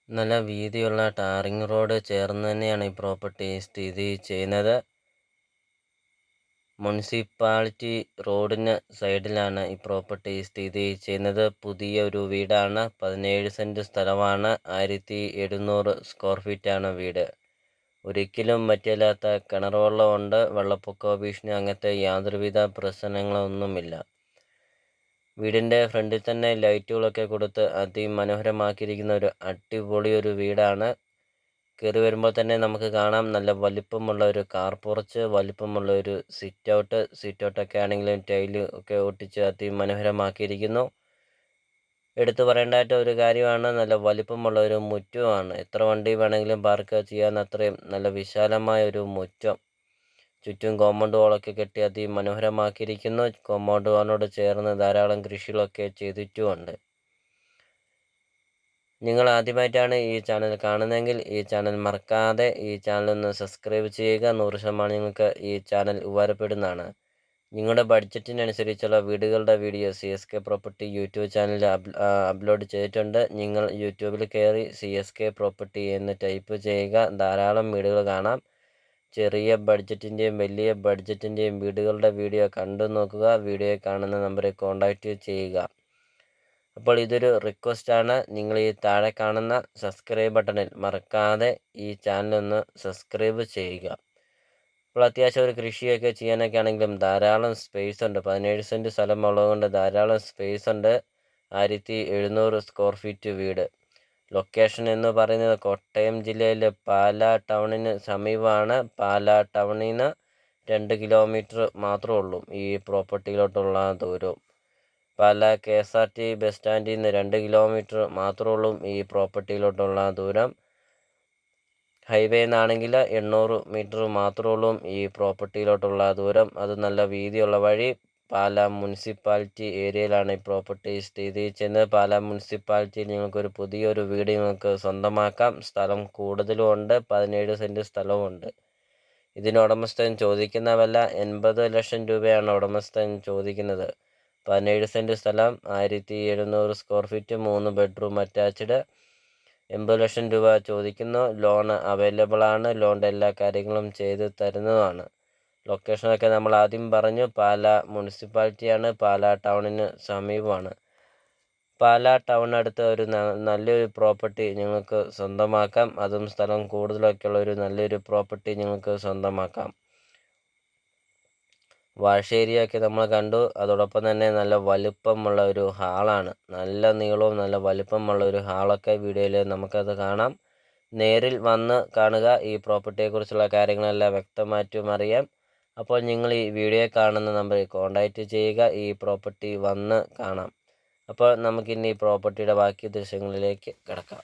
നല്ല വീതിയുള്ള tarring road ചേർന്ന് തന്നെയാണ് ഈ പ്രോപ്പർട്ടി സ്ഥിതി ചെയ്യുന്നത്. മുനിസിപ്പാലിറ്റി റോഡിന് സൈഡിലാണ് ഈ പ്രോപ്പർട്ടി സ്ഥിതി ചെയ്യുന്നത്. പുതിയ ഒരു വീടാണ്. 17 സെൻറ്റ് സ്ഥലമാണ്. 1700 സ്ക്വയർ ഫീറ്റാണ് വീട്. ഒരിക്കലും പറ്റില്ലാത്ത കിണർ വെള്ളമുണ്ട്. വെള്ളപ്പൊക്ക ഭീഷണി അങ്ങനത്തെ യാതൊരുവിധ പ്രശ്നങ്ങളൊന്നുമില്ല. വീടിൻ്റെ ഫ്രണ്ടിൽ തന്നെ ലൈറ്റുകളൊക്കെ കൊടുത്ത് അതിമനോഹരമാക്കിയിരിക്കുന്ന ഒരു അടിപൊളി ഒരു വീടാണ്. കയറി വരുമ്പോൾ തന്നെ നമുക്ക് കാണാം നല്ല വലിപ്പമുള്ള ഒരു കാർ പോർച്ച്, വലിപ്പമുള്ള ഒരു സിറ്റ് ഔട്ടൊക്കെ ആണെങ്കിലും ടൈല് ഒക്കെ ഒട്ടിച്ച് അതിമനോഹരമാക്കിയിരിക്കുന്നു. എടുത്തു പറയേണ്ടതായിട്ട് ഒരു കാര്യമാണ്, നല്ല വലിപ്പമുള്ള ഒരു മുറ്റമാണ്. എത്ര വണ്ടി വേണമെങ്കിലും പാർക്ക് ചെയ്യാൻ അത്രയും നല്ല വിശാലമായ ഒരു മുറ്റം. ചുറ്റും കോമ്പൗണ്ട് വാളൊക്കെ കെട്ടി അതിമനോഹരമാക്കിയിരിക്കുന്നു. കോമ്പൗണ്ട് വാളിനോട് ചേർന്ന് ധാരാളം കൃഷികളൊക്കെ ചെയ്തിട്ടുമുണ്ട്. നിങ്ങൾ ആദ്യമായിട്ടാണ് ഈ ചാനൽ കാണുന്നതെങ്കിൽ ഈ ചാനൽ മറക്കാതെ ഈ ചാനൽ ഒന്ന് സബ്സ്ക്രൈബ് ചെയ്യുക. 100% നിങ്ങൾക്ക് ഈ ചാനൽ ഉപകാരപ്പെടുന്നതാണ്. നിങ്ങളുടെ ബഡ്ജറ്റിനനുസരിച്ചുള്ള വീടുകളുടെ വീഡിയോ CSK പ്രോപ്പർട്ടി യൂട്യൂബ് ചാനലിൽ അപ്ലോഡ് ചെയ്തിട്ടുണ്ട്. നിങ്ങൾ യൂട്യൂബിൽ കയറി CSK പ്രോപ്പർട്ടി എന്ന് ടൈപ്പ് ചെയ്യുക. ധാരാളം വീടുകൾ കാണാം. ചെറിയ ബഡ്ജറ്റിൻ്റെയും വലിയ ബഡ്ജറ്റിൻ്റെയും വീടുകളുടെ വീഡിയോ കണ്ടു നോക്കുക. വീഡിയോയിൽ കാണുന്ന നമ്പറിൽ കോൺടാക്റ്റ് ചെയ്യുക. അപ്പോൾ ഇതൊരു റിക്വസ്റ്റാണ്, നിങ്ങൾ ഈ താഴെ കാണുന്ന സബ്സ്ക്രൈബ് ബട്ടണിൽ മറക്കാതെ ഈ ചാനലൊന്ന് സബ്സ്ക്രൈബ് ചെയ്യുക. അപ്പോൾ അത്യാവശ്യം ഒരു കൃഷിയൊക്കെ ചെയ്യാനൊക്കെ ആണെങ്കിലും ധാരാളം സ്പേസ് ഉണ്ട്. 17 സെൻറ്റ് സ്ഥലം ഉള്ളതുകൊണ്ട് ധാരാളം സ്പേസ് ഉണ്ട്. 1700 സ്ക്വയർ ഫീറ്റ് വീട്. ലൊക്കേഷൻ എന്ന് പറയുന്നത് കോട്ടയം ജില്ലയിലെ പാലാ ടൗണിന് സമീപമാണ്. പാലാ ടൗണിൽ നിന്ന് 2 കിലോമീറ്റർ മാത്രമേ ഉള്ളൂ ഈ പ്രോപ്പർട്ടിയിലോട്ടുള്ള ദൂരവും. പാലാ KSRT ബസ് സ്റ്റാൻഡിൽ നിന്ന് 2 കിലോമീറ്റർ മാത്രമേ ഉള്ളൂ ഈ പ്രോപ്പർട്ടിയിലോട്ടുള്ള ദൂരം. ഹൈവേ നിന്നാണെങ്കിൽ 800 മീറ്റർ മാത്രമേ ഉള്ളൂ ഈ പ്രോപ്പർട്ടിയിലോട്ടുള്ള ദൂരം. അത് നല്ല വീതിയുള്ള വഴി. പാലാ മുനിസിപ്പാലിറ്റി ഏരിയയിലാണ് ഈ പ്രോപ്പർട്ടി സ്ഥിതി ചെയ്യുന്നത്. പാലാ മുനിസിപ്പാലിറ്റിയിൽ നിങ്ങൾക്കൊരു പുതിയൊരു വീട് നിങ്ങൾക്ക് സ്വന്തമാക്കാം. സ്ഥലം കൂടുതലും ഉണ്ട്. 17 സെൻറ്റ് സ്ഥലവുമുണ്ട്. ഇതിന് ഉടമസ്ഥൻ ചോദിക്കുന്ന വില 80 ലക്ഷം രൂപയാണ് ഉടമസ്ഥൻ ചോദിക്കുന്നത്. 17 സെൻറ്റ് സ്ഥലം, 1700 സ്ക്വയർ ഫീറ്റ്, 3 ബെഡ്റൂം അറ്റാച്ച്ഡ്. 80 ലക്ഷം രൂപ ചോദിക്കുന്നു. ലോൺ അവൈലബിൾ ആണ്. ലോണിൻ്റെ എല്ലാ കാര്യങ്ങളും ചെയ്ത് തരുന്നതാണ്. ലൊക്കേഷനൊക്കെ നമ്മൾ ആദ്യം പറഞ്ഞു. പാലാ മുനിസിപ്പാലിറ്റിയാണ്. പാലാ ടൗണിന് സമീപമാണ്. പാലാ ടൗണിനടുത്ത് ഒരു നല്ലൊരു പ്രോപ്പർട്ടി നിങ്ങൾക്ക് സ്വന്തമാക്കാം. അതും സ്ഥലം കൂടുതലൊക്കെയുള്ള ഒരു നല്ലൊരു പ്രോപ്പർട്ടി നിങ്ങൾക്ക് സ്വന്തമാക്കാം. വാഷ് ഏരിയയൊക്കെ നമ്മൾ കണ്ടു. അതോടൊപ്പം തന്നെ നല്ല വലുപ്പമുള്ള ഒരു ഹാളാണ്. നല്ല നീളവും നല്ല വലുപ്പമുള്ള ഒരു ഹാളൊക്കെ വീഡിയോയിൽ നമുക്കത് കാണാം. നേരിൽ വന്ന് കാണുക. ഈ പ്രോപ്പർട്ടിയെക്കുറിച്ചുള്ള കാര്യങ്ങളെല്ലാം വ്യക്തമായിട്ടും അറിയാം. അപ്പോൾ നിങ്ങൾ ഈ വീഡിയോ കാണുന്ന നമ്പറിൽ കോൺടാക്റ്റ് ചെയ്യുക. ഈ പ്രോപ്പർട്ടി വന്ന് കാണാം. അപ്പോൾ നമുക്കിനി ഈ പ്രോപ്പർട്ടിയുടെ ബാക്കി ദൃശ്യങ്ങളിലേക്ക് കിടക്കാം.